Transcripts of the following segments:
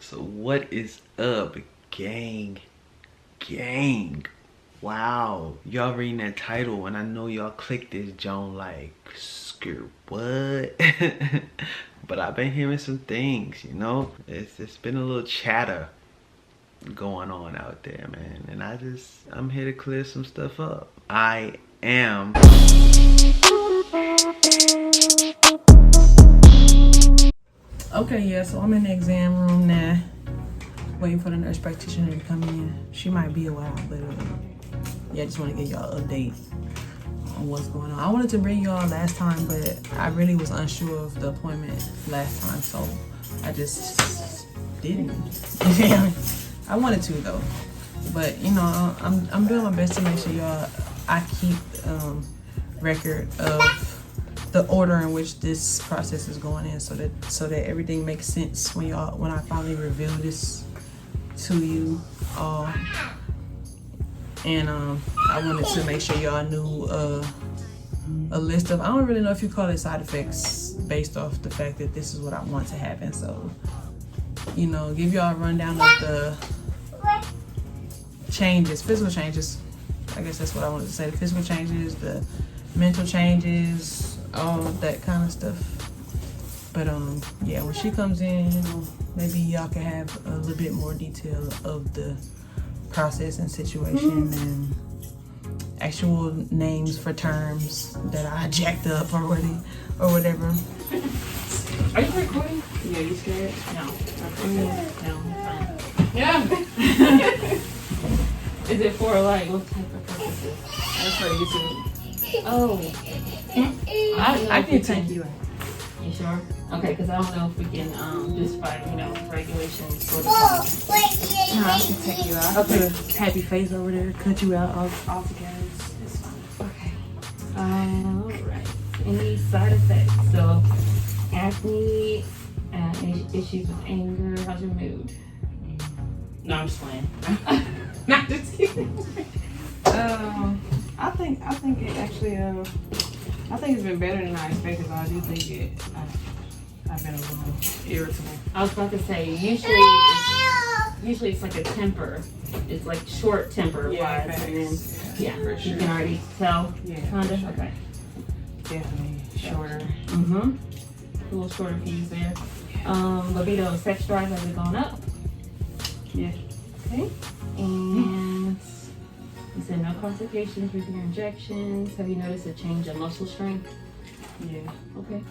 So what is up, gang? Wow, y'all reading that title and I know y'all clicked this Joan like, skirt what? But I've been hearing some things, you know? It's been a little chatter going on out there, man. And I'm here to clear some stuff up. I am. Okay, yeah, so I'm in the exam room now, waiting for the nurse practitioner to come in. She might be a while, but yeah, I just want to give y'all an update on what's going on. I wanted to bring y'all last time, but I really was unsure of the appointment last time, so I just didn't. I wanted to though, but you know, I'm doing my best to make sure I keep record of the order in which this process is going in, so that everything makes sense when I finally reveal this to you all. And I wanted to make sure y'all knew a list of, I don't really know if you call it side effects based off the fact that this is what I want to happen. So, you know, give y'all a rundown of the changes, physical changes. I guess that's what I wanted to say. The physical changes, the mental changes, all that kind of stuff. But yeah, when she comes in, you know, maybe y'all can have a little bit more detail of the process and situation and actual names for terms that I jacked up or whatever. Are you recording? Yeah, you scared? No. No, fine. Yeah. Is it for like what type of purposes? That's for YouTube. Oh. I can take you out. You sure? Okay, because I don't know if we can just by regulations for the podcast. No, I can take you out. I'll put a happy face over there, cut you out all together. It's fine. Okay. Alright. Any side effects? So acne, any issues with anger, how's your mood? No, I'm just playing. Not just kidding. I think it actually I think it's been better than I expected, but I do think I've been a little irritable. I was about to say, usually it's like a temper. It's like short temper Yeah, vibes, and then for sure. you can already tell. Yeah, Kinda. sure. Okay. Definitely shorter. Mm-hmm. A little shorter fuse there. Libido, sex drive, has it gone up? Yeah. Okay. And you said no complications with your injections. Have you noticed a change in muscle strength? Yeah. Okay.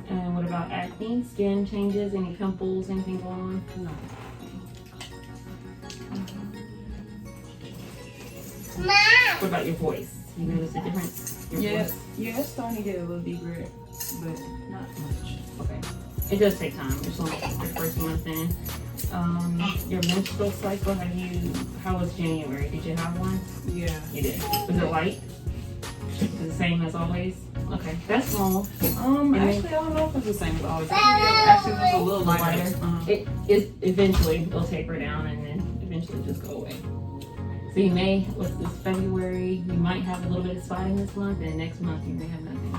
And what about acne? Skin changes? Any pimples? Anything going on? No. What about your voice? You notice a difference? Yeah, it's starting to get a little deeper, but not much. Okay. It does take time. It's only your first month in. Your menstrual cycle, how was January? Did you have one? Yeah. You did. Was it light? The same as always? Okay, that's normal. Actually, I don't know if it's the same as always. Actually, it was a little lighter. It eventually it'll taper down and then eventually just go away. So you may, what's this, February, you might have a little bit of spotting this month, and next month you may have nothing.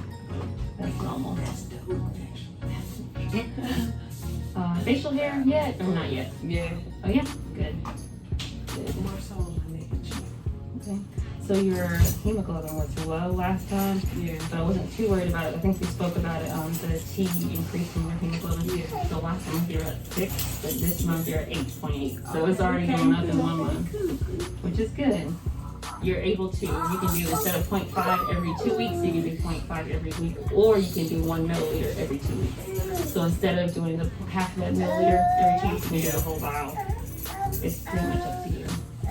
That's normal. That's dope, actually. Facial hair yet or not yet? Yeah. Oh yeah, good. Good. More so on my neck and chin. Okay. So your hemoglobin was low last time. Yeah. So I wasn't too worried about it. I think we spoke about it. The T increasing your hemoglobin. Yeah. So last month you're at 6, but this month you're at 8.8. So it's already going up in 1 month, which is good. You're able to, you can do, instead of 0.5 every 2 weeks, you can do 0.5 every week, or you can do 1 milliliter every 2 weeks. So instead of doing the half of that milliliter every 2 weeks, you can do the whole vial. It's pretty much up to you. I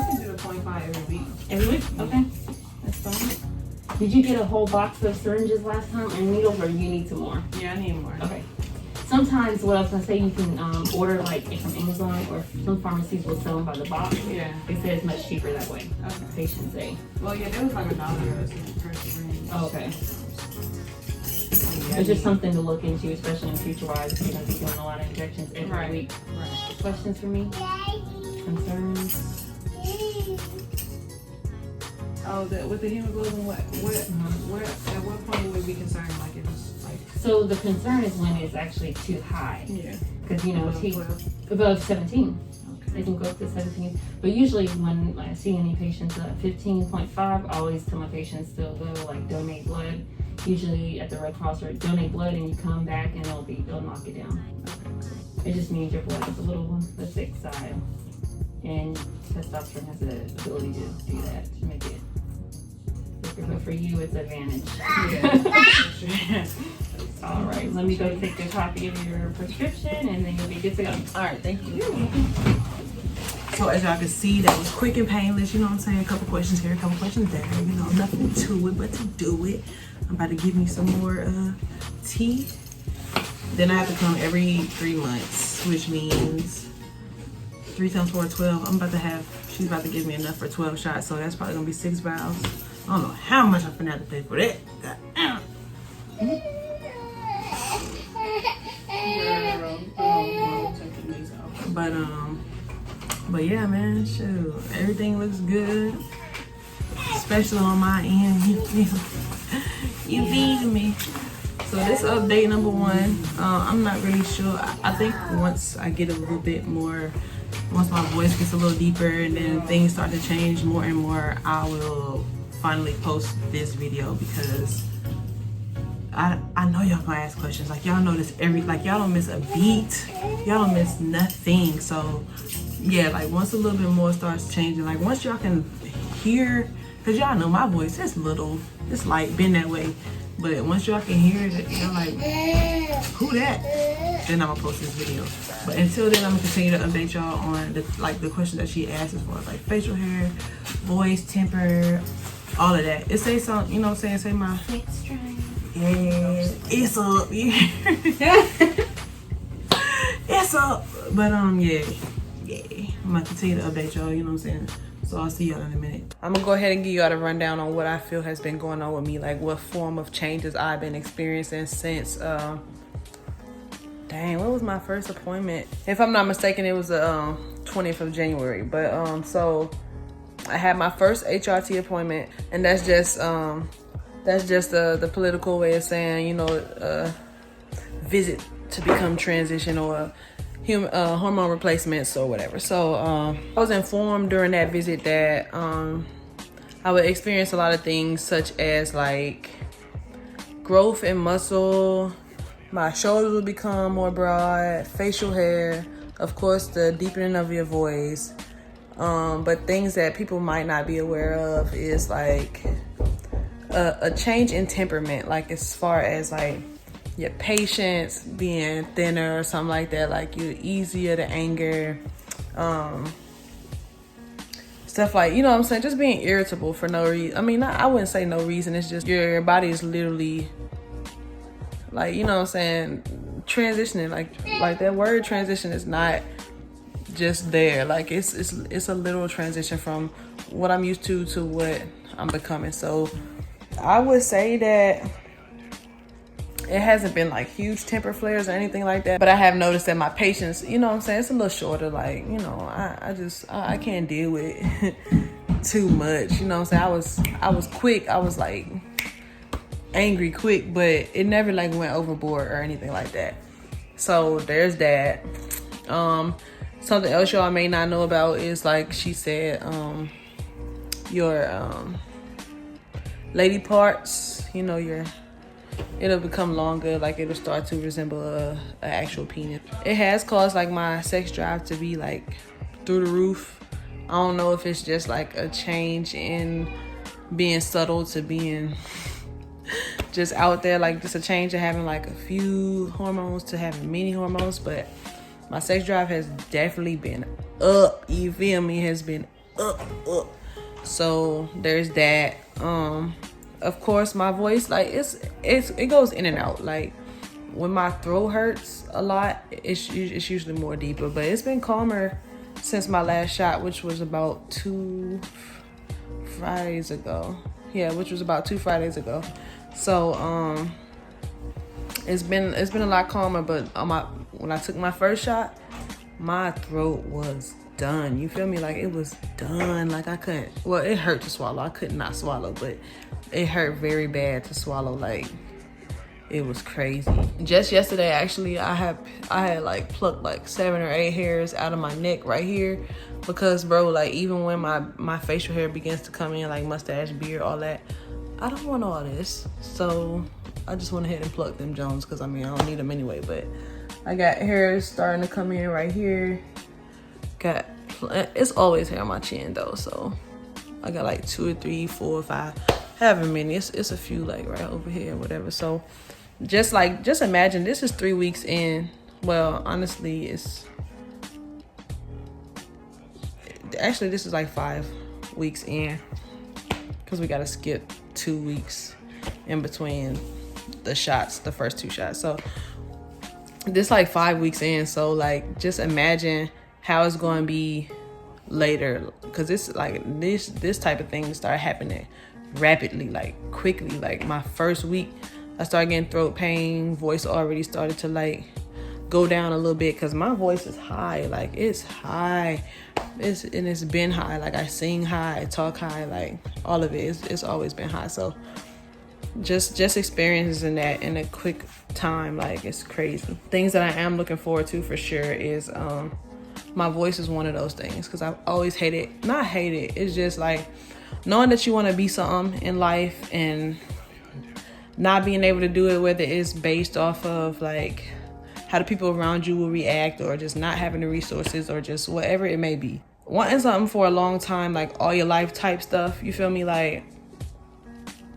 can do the 0.5 every week. Every week? Okay. That's fine. Did you get a whole box of syringes last time and needles, or you need some more? Yeah, I need more. Okay. Sometimes what I was gonna say, you can order like from Amazon, or some pharmacies will sell them by the box. Yeah. They say it's much cheaper that way. Okay. Patients say. Well, yeah, there was like $1 per syringe. Oh, okay. Yeah, It's just something to look into, especially in future-wise, if you're gonna be doing a lot of injections every Right. week. Right. Questions for me? Concerns? Oh, with the hemoglobin, at what point would we be concerned? Like, it was like So the concern is when it's actually too high. Yeah. Because, you know, above 17. They can go up to 17. But usually when I see any patients at 15.5, I always tell my patients they'll go like donate blood. Usually at the Red Cross or donate blood and you come back and they'll knock it down. It just means your blood is a little on the thick side. And testosterone has the ability to do that, to make it thicker. But for you, it's an advantage. Yeah. All right, let me go take a copy of your prescription and then you'll be good to go. All right, thank you. So as y'all can see, that was quick and painless. You know what I'm saying? A couple questions here, a couple questions there. You know, nothing to it but to do it. I'm about to give me some more tea. Then I have to come every 3 months, which means 3 times 4, 12. She's about to give me enough for 12 shots. So that's probably gonna be 6 vials. I don't know how much I'm finna have to pay for that. But yeah, man, shoot, everything looks good, especially on my end. You feel me? So this update number 1, I'm not really sure. I think once I get a little bit more, once my voice gets a little deeper and then things start to change more and more, I will finally post this video because I know y'all gonna ask questions. Like y'all know this y'all don't miss a beat. Y'all don't miss nothing. So yeah, like once a little bit more starts changing, like once y'all can hear, cause y'all know my voice is little, it's like been that way. But once y'all can hear it, you're like, who that? Then I'm gonna post this video. But until then, I'm gonna continue to update y'all on the questions that she asks as far as like facial hair, voice, temper, all of that. It say something, you know what I'm saying? Say my yeah, it's up. Yeah. It's up. But yeah. I'm gonna continue to update y'all, you know what I'm saying? So I'll see y'all in a minute. I'm gonna go ahead and give y'all the rundown on what I feel has been going on with me, like what form of changes I've been experiencing since dang, what was my first appointment? If I'm not mistaken, it was the 20th of January. But so I had my first HRT appointment, and that's just the political way of saying, you know, visit to become transition or hormone replacements or whatever. So I was informed during that visit that I would experience a lot of things such as like growth in muscle, my shoulders would become more broad, facial hair, of course the deepening of your voice. But things that people might not be aware of is like a change in temperament, like as far as like your patience being thinner or something like that, like you're easier to anger, stuff like, you know what I'm saying, just being irritable for no reason. I mean, I wouldn't say no reason, it's just your body is literally like, you know what I'm saying, transitioning, like that word transition is not just there, like it's a literal transition from what I'm used to what I'm becoming. So I would say that it hasn't been like huge temper flares or anything like that, but I have noticed that my patience, you know what I'm saying, it's a little shorter. Like, you know, I can't deal with too much, you know what I'm saying. I was quick, I was like angry quick, but it never like went overboard or anything like that. So there's that. Something else y'all may not know about is, like she said, your lady parts, you know, it'll become longer, like it'll start to resemble a actual penis. It has caused like my sex drive to be like through the roof. I don't know if it's just like a change in being subtle to being just out there, like just a change of having like a few hormones to having many hormones, but my sex drive has definitely been up, you feel me, has been up. So there's that. Of course my voice, like it goes in and out. Like when my throat hurts a lot, it's usually more deeper, but it's been calmer since my last shot, which was about 2 Fridays ago. Yeah, which was about 2 Fridays ago. So it's been a lot calmer, but when I took my first shot, my throat was done. You feel me? Like it was done. Like I couldn't, well, it hurt to swallow. I could not swallow, but it hurt very bad to swallow. Like It was crazy. Just yesterday, actually, I had like plucked like 7 or 8 hairs out of my neck right here, because bro, like even when my facial hair begins to come in, like mustache, beard, all that, I don't want all this. So I just went ahead and plucked them Jones, because I mean I don't need them anyway. But I got hairs starting to come in right here. It's always hair on my chin though, so I got like 2 or 3, 4 or 5, however many. It's a few like right over here or whatever. So just imagine, this is 3 weeks in. Well, honestly, this is like 5 weeks in, because we gotta skip 2 weeks in between the shots, the first 2 shots. So this like 5 weeks in. So like just imagine how it's going to be later, because it's like this type of thing start happening rapidly, like quickly. Like my first week, I started getting throat pain. Voice already started to like go down a little bit, because my voice is high. Like it's high. It's been high. Like I sing high, I talk high, like all of it. It's always been high. So just experiencing that in a quick time, like it's crazy. Things that I am looking forward to for sure is my voice is one of those things, because I've always not hate it. It's just like knowing that you want to be something in life and not being able to do it, whether it's based off of like how the people around you will react, or just not having the resources, or just whatever it may be. Wanting something for a long time, like all your life type stuff, you feel me? Like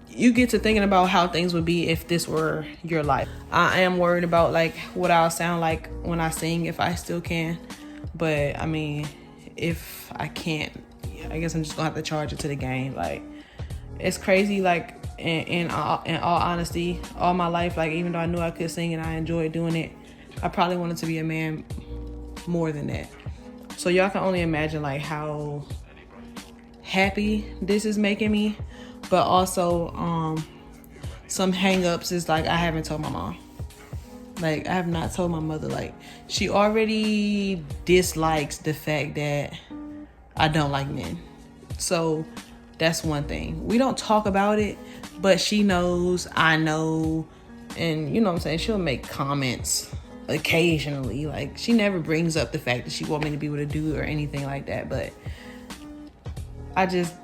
you get to thinking about how things would be if this were your life. I am worried about like what I'll sound like when I sing, if I still can. But I mean, if I can't, I guess I'm just gonna have to charge it to the game. Like it's crazy. Like in all honesty, all my life, like even though I knew I could sing and I enjoyed doing it, I probably wanted to be a man more than that. So y'all can only imagine like how happy this is making me. But also some hang-ups is like I haven't told my mom. Like I have not told my mother. Like she already dislikes the fact that I don't like men. So that's one thing. We don't talk about it, but she knows, I know, and you know what I'm saying, she'll make comments occasionally. Like she never brings up the fact that she want me to be with a dude or anything like that. But I just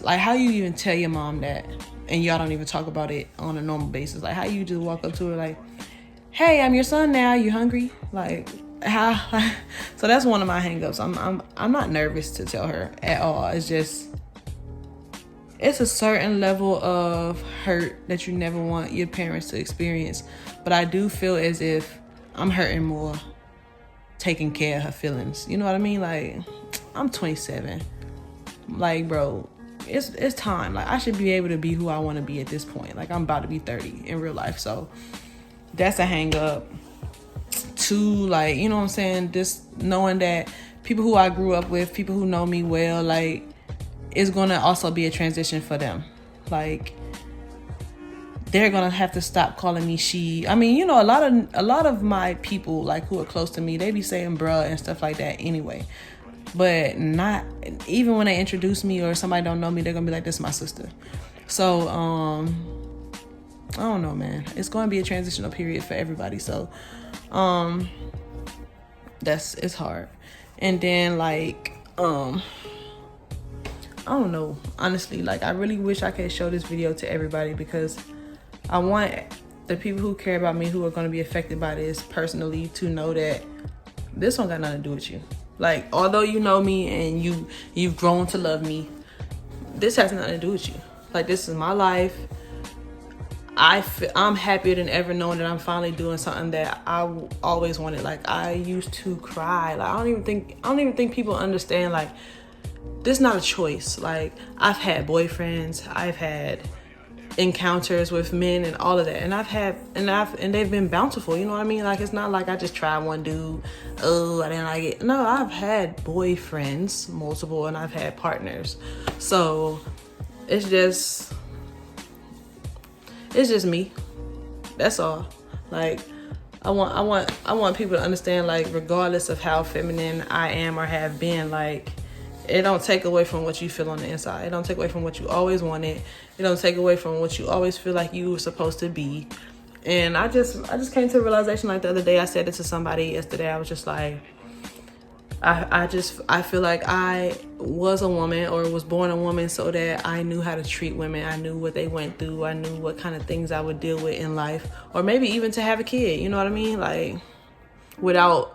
like, how you even tell your mom that and y'all don't even talk about it on a normal basis? Like how you just walk up to her like, hey, I'm your son now, you hungry? Like how? So that's one of my hangups. I'm not nervous to tell her at all. It's just, it's a certain level of hurt that you never want your parents to experience. But I do feel as if I'm hurting more taking care of her feelings. You know what I mean? Like I'm 27. Like bro, it's time. Like I should be able to be who I want to be at this point. Like I'm about to be 30 in real life. So that's a hang up. Two, like, you know what I'm saying? Just knowing that people who I grew up with, people who know me well, like it's going to also be a transition for them. Like they're going to have to stop calling me she. I mean, you know, a lot of my people like who are close to me, they be saying bruh and stuff like that anyway. But not even when they introduce me or somebody don't know me, they're gonna be like, this is my sister. So I don't know, man. It's gonna be a transitional period for everybody. So it's hard. And then like I don't know, honestly, like I really wish I could show this video to everybody, because I want the people who care about me, who are going to be affected by this personally, to know that this don't got nothing to do with you. Like, although you know me and you've grown to love me, this has nothing to do with you. Like, this is my life. I'm happier than ever knowing that I'm finally doing something that I always wanted. Like, I used to cry. Like, I don't even think people understand, like, this is not a choice. Like, I've had boyfriends, I've had encounters with men and all of that, and they've been bountiful, you know what I mean? Like, it's not like I just tried one dude, oh, I didn't like it. No, I've had boyfriends, multiple, and I've had partners. So it's just me. That's all. Like, I want people to understand, like, regardless of how feminine I am or have been, like, it don't take away from what you feel on the inside. It don't take away from what you always wanted. It don't take away from what you always feel like you were supposed to be. And I just came to a realization, like the other day, I said it to somebody yesterday. I was just like, I feel like I was a woman, or was born a woman, so that I knew how to treat women. I knew what they went through. I knew what kind of things I would deal with in life, or maybe even to have a kid. You know what I mean? Like without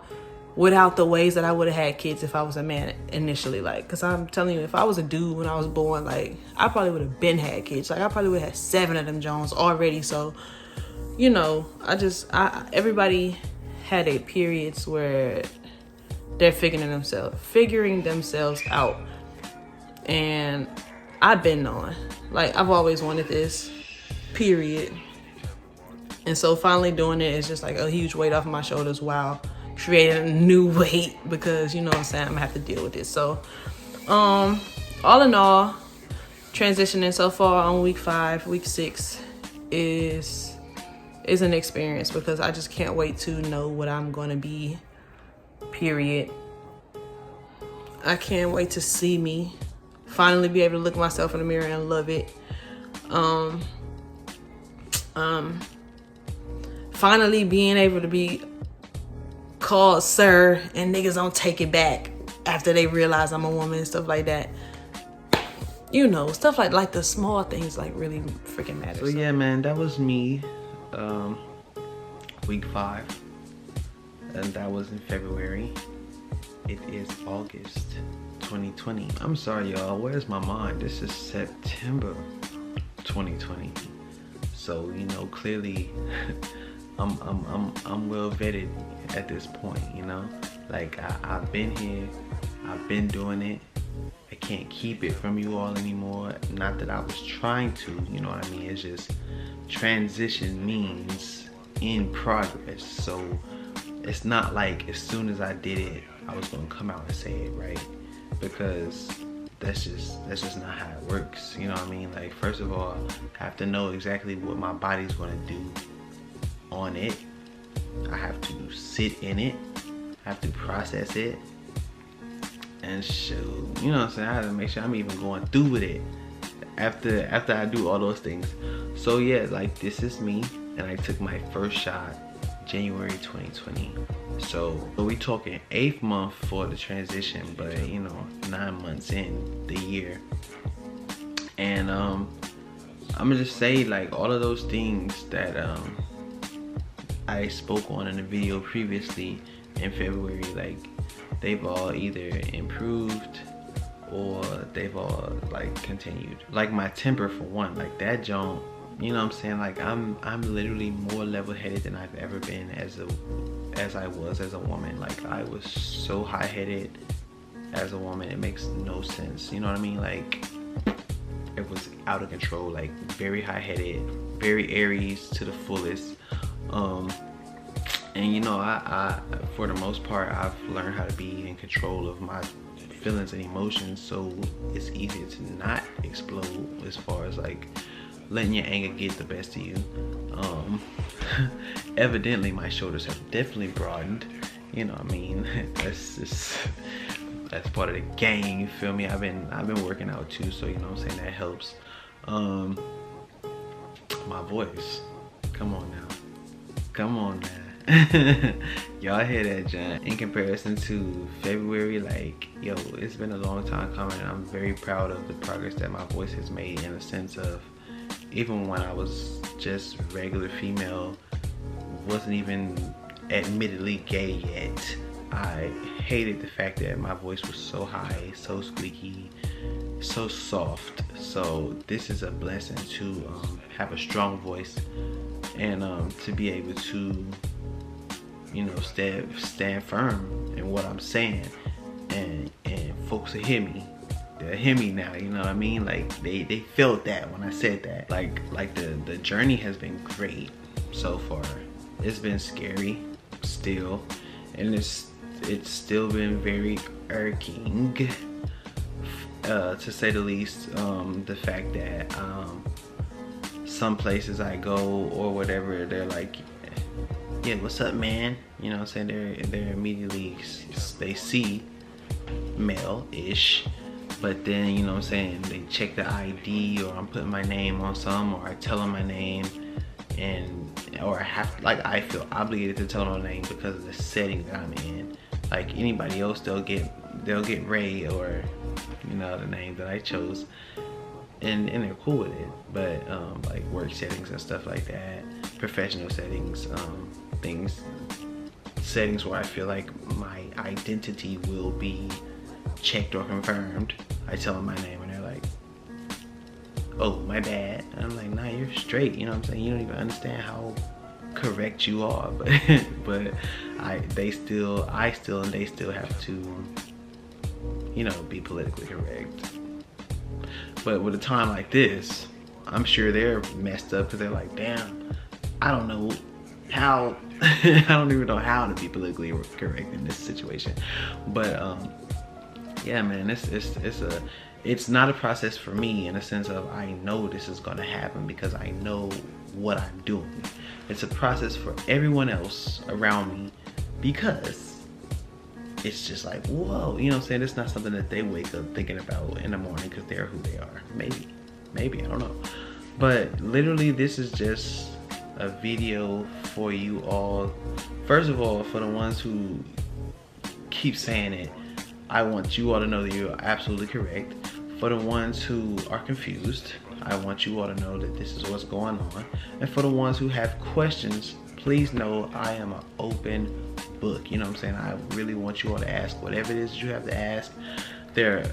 the ways that I would have had kids if I was a man initially. Like, cause I'm telling you, if I was a dude when I was born, like I probably would have been had kids. Like I probably would have had 7 of them Jones already. So, you know, everybody had a periods where they're figuring themselves out. And I've been on, like, I've always wanted this, period. And so finally doing it is just like a huge weight off my shoulders while creating a new weight, because, you know what I'm saying, I'm gonna have to deal with this. So, all in all, transitioning so far on week 5, week 6 is an experience, because I just can't wait to know what I'm gonna be, period. I can't wait to see me, finally be able to look myself in the mirror and love it. Finally being able to be called sir, and niggas don't take it back after they realize I'm a woman and stuff like that. You know, stuff like the small things like really freaking matter. So yeah, man, that was me. Week 5, and that was in February. It is August 2020. I'm sorry, y'all. Where's my mind? This is September 2020. So, you know, clearly, I'm well vetted at this point. You know, like I've been here, I've been doing it. I can't keep it from you all anymore. Not that I was trying to. You know what I mean? It's just transition means in progress. So it's not like as soon as I did it, I was gonna come out and say it, right? Because that's just not how it works. You know what I mean? Like, first of all, I have to know exactly what my body's gonna do on it. I have to sit in it. I have to process it. And shoot, you know what I'm saying? I have to make sure I'm even going through with it after I do all those things. So yeah, like, this is me, and I took my first shot January 2020. So we talking 8th month for the transition, but you know, 9 months in the year. And I'm gonna just say, like, all of those things that I spoke on in the video previously in February, like, they've all either improved or they've all like continued. Like my temper, for one, like that Joan, you know what I'm saying? Like I'm literally more level-headed than I've ever been as I was as a woman. Like I was so high-headed as a woman, it makes no sense. You know what I mean? Like it was out of control, like very high-headed, very Aries to the fullest. And you know, I for the most part, I've learned how to be in control of my feelings and emotions, so it's easier to not explode as far as like letting your anger get the best of you. Evidently my shoulders have definitely broadened, you know what I mean? that's part of the game, you feel me? I've been working out too, so you know what I'm saying, that helps. My voice, come on now. Y'all hear that, John? In comparison to February, like, yo, it's been a long time coming, and I'm very proud of the progress that my voice has made, in a sense of, even when I was just regular female, wasn't even admittedly gay yet, I hated the fact that my voice was so high, so squeaky, so soft. So this is a blessing to have a strong voice, and to be able to, you know, stand firm in what I'm saying, and folks will hear me. They'll hear me now, you know what I mean? Like they felt that when I said that. Like the journey has been great so far. It's been scary still, and it's still been very irking, to say the least. The fact that some places I go or whatever, they're like, yeah, what's up, man? You know what I'm saying? They're immediately, they see male-ish, but then, you know what I'm saying, they check the ID, or I'm putting my name on some, or I tell them my name, and or I feel obligated to tell no name because of the setting that I'm in. Like anybody else, they'll get Ray, or you know, the name that I chose, and they're cool with it. But like work settings and stuff like that, professional settings, settings where I feel like my identity will be checked or confirmed, I tell them my name and they're like, oh, my bad. And I'm like, nah, you're straight, you know what I'm saying? You don't even understand how correct you are. But they still have to, you know, be politically correct. But with a time like this, I'm sure they're messed up because they're like, damn, I don't know how I don't even know how to be politically correct in this situation. But yeah, man, it's not a process for me in the sense of I know this is gonna happen because I know what I'm doing. It's a process for everyone else around me because it's just like, whoa, you know what I'm saying? It's not something that they wake up thinking about in the morning because they're who they are. Maybe, I don't know. But literally, this is just a video for you all. First of all, for the ones who keep saying it, I want you all to know that you're absolutely correct. For the ones who are confused, I want you all to know that this is what's going on. And for the ones who have questions, please know I am an open book. You know what I'm saying? I really want you all to ask whatever it is you have to ask. There,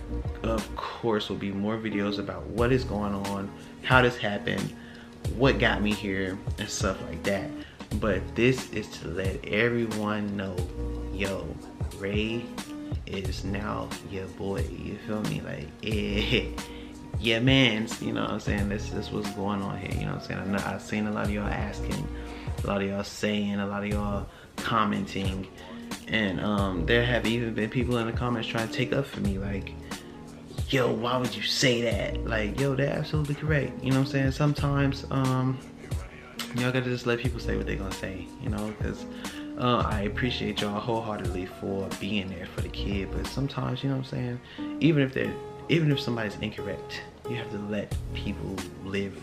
of course, will be more videos about what is going on, how this happened, what got me here, and stuff like that. But this is to let everyone know, yo, Ray is now your boy. You feel me? Like, yeah, mans. You know what I'm saying? This is what's going on here. You know what I'm saying? I've seen a lot of y'all asking, a lot of y'all saying, a lot of y'all commenting, and there have even been people in the comments trying to take up for me, like, yo, why would you say that? Like, yo, they're absolutely correct. You know what I'm saying? Sometimes y'all gotta just let people say what they're gonna say, you know, because I appreciate y'all wholeheartedly for being there for the kid, but sometimes, you know what I'm saying, even if somebody's incorrect, you have to let people live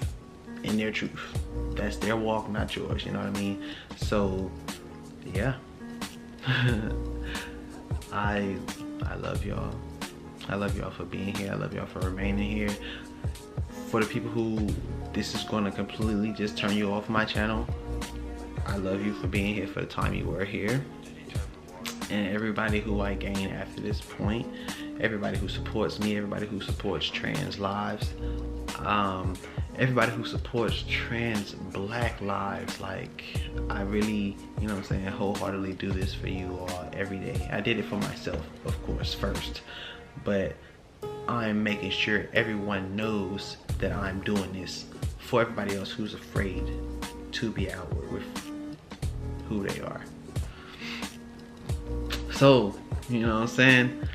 in their truth. That's their walk, not yours, you know what I mean? So yeah. I love y'all. I love y'all for being here. I love y'all for remaining here. For the people who this is going to completely just turn you off my channel, I love you for being here for the time you were here. And everybody who I gain after this point, everybody who supports me, everybody who supports trans lives, everybody who supports trans black lives. Like, I really, you know what I'm saying, wholeheartedly do this for you all every day. I did it for myself, of course, first, but I'm making sure everyone knows that I'm doing this for everybody else who's afraid to be outward with who they are. So, you know what I'm saying,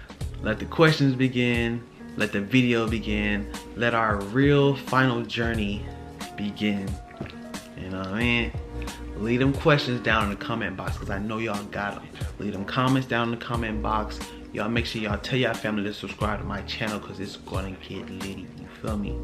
let the questions begin, let the video begin, let our real final journey begin. You know what I mean? Leave them questions down in the comment box, because I know y'all got them. Leave them comments down in the comment box. Y'all make sure y'all tell y'all family to subscribe to my channel, because it's gonna get litty, you feel me?